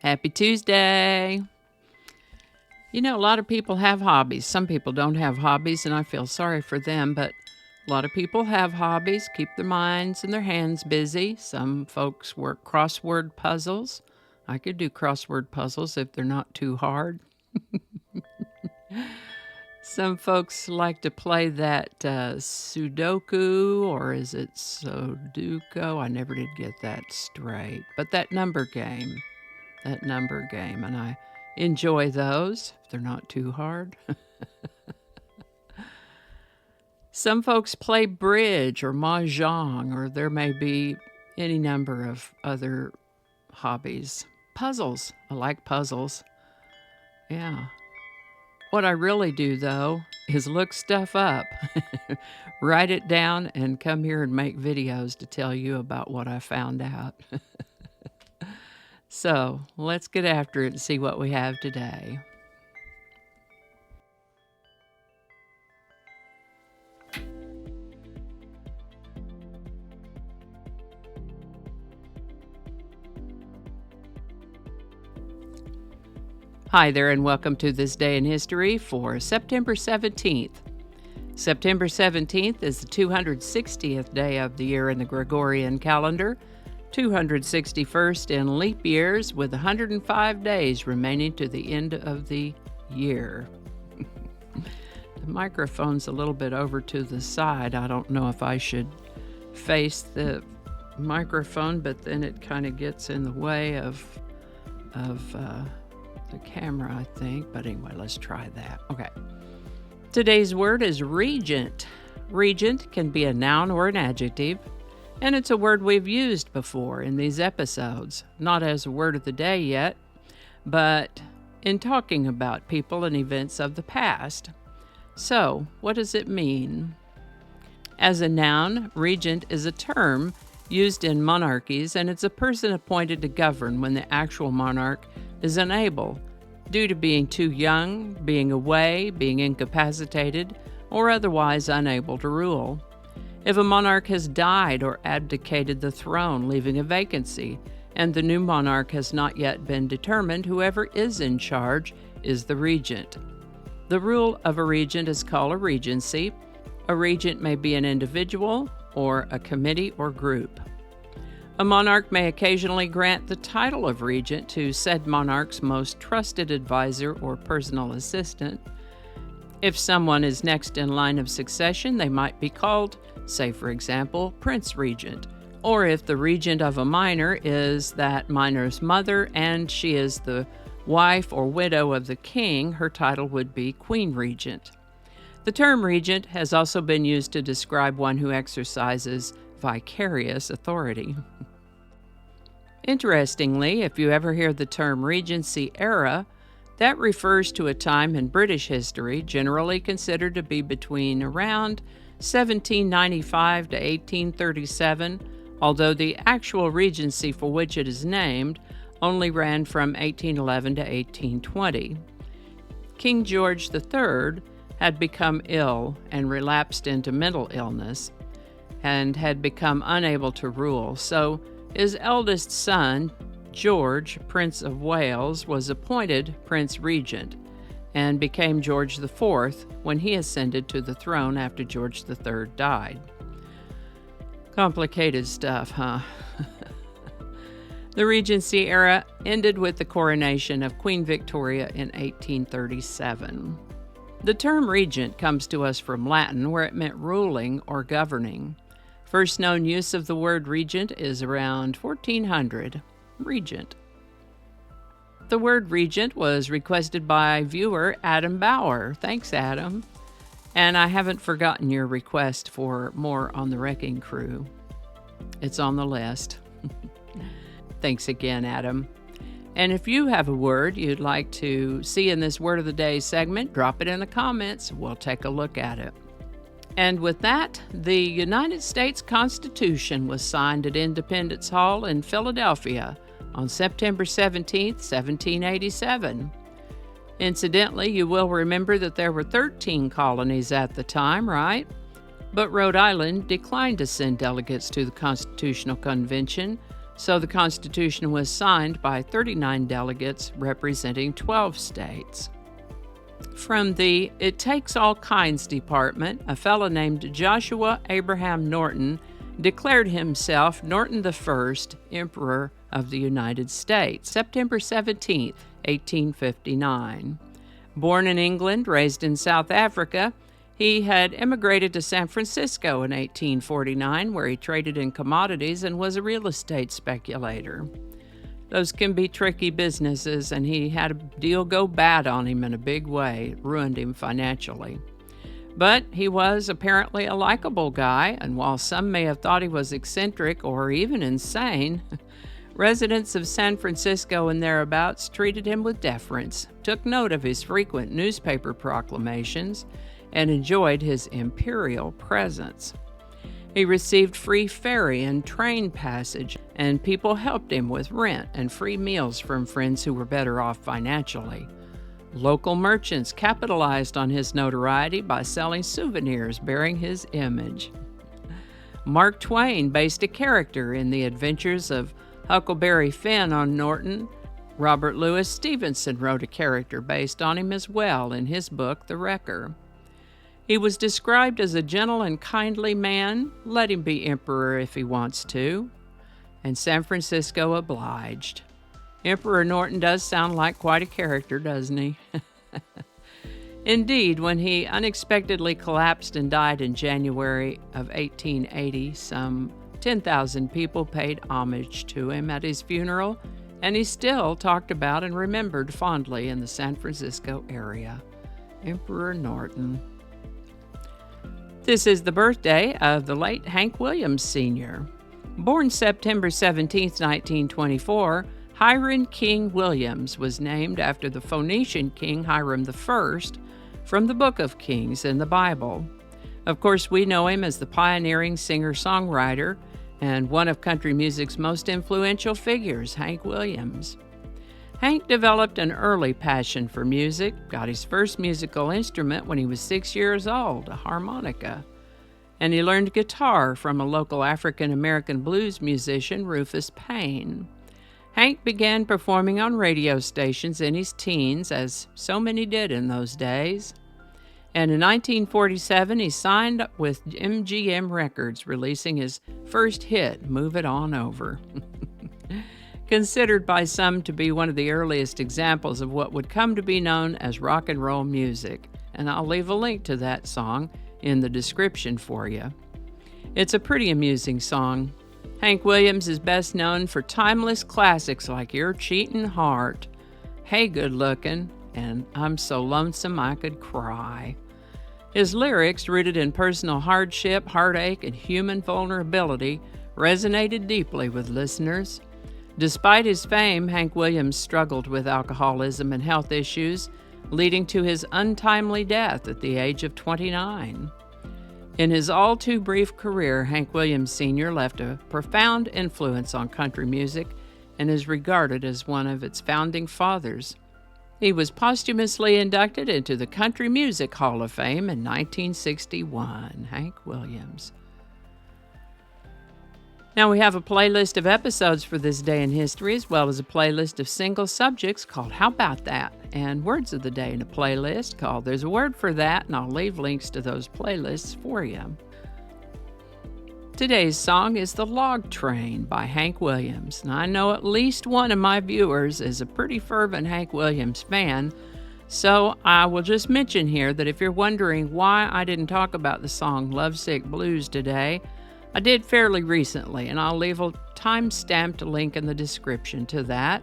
Happy Tuesday. You know, a lot of people have hobbies. Some people don't have hobbies, and I feel sorry for them, but a lot of people have hobbies, keep their minds and their hands busy. Some folks work crossword puzzles. I could do crossword puzzles if they're not too hard. Some folks like to play that Sudoku, or is it Sudoku? I never did get that straight. But that number game, and I enjoy those if they're not too hard. Some folks play bridge or mahjong, or there may be any number of other hobbies. Puzzles. I like puzzles. Yeah. What I really do, though, is look stuff up, write it down, and come here and make videos to tell you about what I found out. So let's get after it and see what we have today. Hi there, and welcome to This Day in History for September 17th. September 17th is the 260th day of the year in the Gregorian calendar, 261st in leap years, with 105 days remaining to the end of the year. The microphone's a little bit over to the side. I don't know if I should face the microphone, but then it kind of gets in the way of the camera, I think. But anyway, let's try that. Okay. Today's word is regent. Regent can be a noun or an adjective, and it's a word we've used before in these episodes, not as a word of the day yet, but in talking about people and events of the past. So, what does it mean? As a noun, regent is a term used in monarchies, and it's a person appointed to govern when the actual monarch is unable, due to being too young, being away, being incapacitated, or otherwise unable to rule. If a monarch has died or abdicated the throne, leaving a vacancy, and the new monarch has not yet been determined, whoever is in charge is the regent. The rule of a regent is called a regency. A regent may be an individual or a committee or group. A monarch may occasionally grant the title of regent to said monarch's most trusted advisor or personal assistant. If someone is next in line of succession, they might be called, say for example, Prince Regent. Or if the regent of a minor is that minor's mother and she is the wife or widow of the king, her title would be Queen Regent. The term regent has also been used to describe one who exercises vicarious authority. Interestingly, if you ever hear the term Regency era, that refers to a time in British history generally considered to be between around 1795 to 1837, although the actual regency for which it is named only ran from 1811 to 1820. King George III had become ill and relapsed into mental illness and had become unable to rule, so his eldest son, George, Prince of Wales, was appointed Prince Regent and became George IV when he ascended to the throne after George III died. Complicated stuff, huh? The Regency era ended with the coronation of Queen Victoria in 1837. The term regent comes to us from Latin, where it meant ruling or governing. First known use of the word regent is around 1400. Regent. The word regent was requested by viewer Adam Bauer. Thanks, Adam. And I haven't forgotten your request for more on the Wrecking Crew. It's on the list. Thanks again, Adam. And if you have a word you'd like to see in this Word of the Day segment, drop it in the comments. We'll take a look at it. And with that, the United States Constitution was signed at Independence Hall in Philadelphia on September 17, 1787. Incidentally, you will remember that there were 13 colonies at the time, right? But Rhode Island declined to send delegates to the Constitutional Convention So the Constitution was signed by 39 delegates representing 12 states. From the It Takes All Kinds department, a fellow named Joshua Abraham Norton declared himself Norton I, Emperor of the United States, September 17, 1859. Born in England, raised in South Africa, he had immigrated to San Francisco in 1849, where he traded in commodities and was a real estate speculator. Those can be tricky businesses, and he had a deal go bad on him in a big way. It ruined him financially. But he was apparently a likable guy, and while some may have thought he was eccentric or even insane, residents of San Francisco and thereabouts treated him with deference, took note of his frequent newspaper proclamations, and enjoyed his imperial presence. He received free ferry and train passage, and people helped him with rent and free meals from friends who were better off financially. Local merchants capitalized on his notoriety by selling souvenirs bearing his image. Mark Twain based a character in The Adventures of Huckleberry Finn on Norton. Robert Louis Stevenson wrote a character based on him as well in his book, The Wrecker. He was described as a gentle and kindly man. Let him be emperor if he wants to. And San Francisco obliged. Emperor Norton does sound like quite a character, doesn't he? Indeed, when he unexpectedly collapsed and died in January of 1880, some 10,000 people paid homage to him at his funeral, and he's still talked about and remembered fondly in the San Francisco area. Emperor Norton. This is the birthday of the late Hank Williams Sr. Born September 17, 1924, Hiram King Williams was named after the Phoenician king Hiram I from the Book of Kings in the Bible. Of course, we know him as the pioneering singer-songwriter and one of country music's most influential figures, Hank Williams. Hank developed an early passion for music, got his first musical instrument when he was 6 years old, a harmonica, and he learned guitar from a local African-American blues musician, Rufus Payne. Hank began performing on radio stations in his teens, as so many did in those days. And in 1947, he signed with MGM Records, releasing his first hit, Move It On Over. Considered by some to be one of the earliest examples of what would come to be known as rock and roll music, and I'll leave a link to that song in the description for you. It's a pretty amusing song. Hank Williams is best known for timeless classics like Your Cheatin' Heart, Hey Good Lookin', and I'm So Lonesome I Could Cry. His lyrics, rooted in personal hardship, heartache, and human vulnerability, resonated deeply with listeners. Despite his fame, Hank Williams struggled with alcoholism and health issues, leading to his untimely death at the age of 29. In his all-too-brief career, Hank Williams Sr. left a profound influence on country music and is regarded as one of its founding fathers. He was posthumously inducted into the Country Music Hall of Fame in 1961. Hank Williams. Now we have a playlist of episodes for this day in history, as well as a playlist of single subjects called How About That? And words of the day in a playlist called There's a Word for That, and I'll leave links to those playlists for you. Today's song is The Log Train by Hank Williams, and I know at least one of my viewers is a pretty fervent Hank Williams fan, so I will just mention here that if you're wondering why I didn't talk about the song Lovesick Blues today, I did fairly recently, and I'll leave a time-stamped link in the description to that.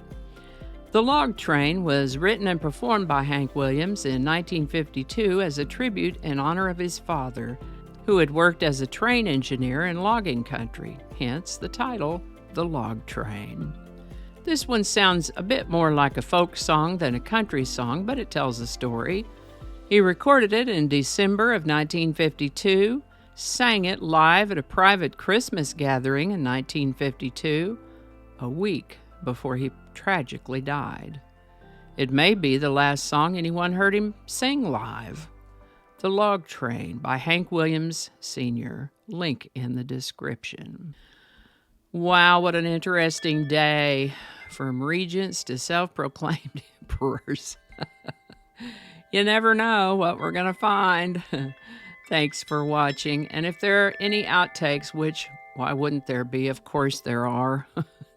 The Log Train was written and performed by Hank Williams in 1952 as a tribute in honor of his father, who had worked as a train engineer in logging country, hence the title, The Log Train. This one sounds a bit more like a folk song than a country song, but it tells a story. He recorded it in December of 1952, sang it live at a private Christmas gathering in 1952, a week before he tragically died. It may be the last song anyone heard him sing live. The Log Train by Hank Williams Sr., link in the description. Wow, what an interesting day. From regents to self-proclaimed emperors. You never know what we're going to find. Thanks for watching. And if there are any outtakes, which why wouldn't there be? Of course there are.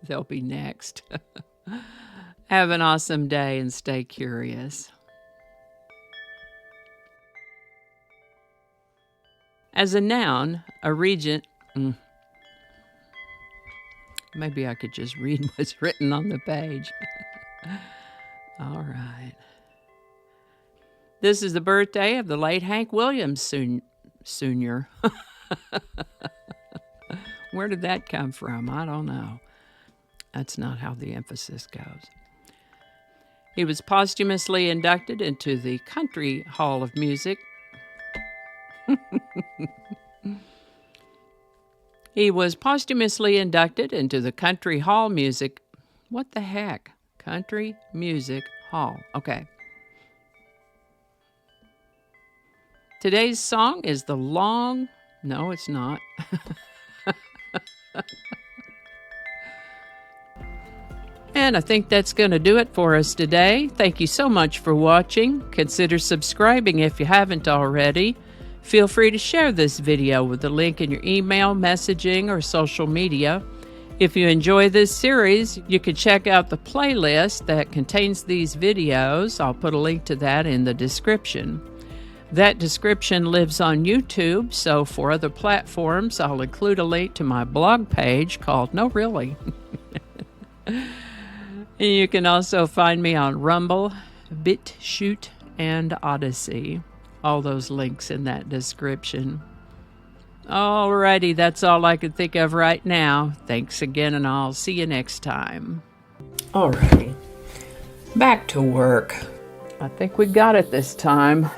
They'll be next. Have an awesome day and stay curious. As a noun, a regent... Maybe I could just read what's written on the page. All right. This is the birthday of the late Hank Williams Sr. Where did that come from? I don't know. That's not how the emphasis goes. He was posthumously inducted into the Country Hall of Music. He was posthumously inducted into the Country Hall Music. What the heck? Country Music Hall. Okay. Today's song is The Long... No, it's not. And I think that's going to do it for us today. Thank you so much for watching. Consider subscribing if you haven't already. Feel free to share this video with the link in your email, messaging, or social media. If you enjoy this series, you can check out the playlist that contains these videos. I'll put a link to that in the description. That description lives on YouTube, so for other platforms, I'll include a link to my blog page called No Really. And you can also find me on Rumble, BitChute, and Odyssey. All those links in that description. Alrighty, that's all I can think of right now. Thanks again, and I'll see you next time. Alrighty, back to work. I think we got it this time.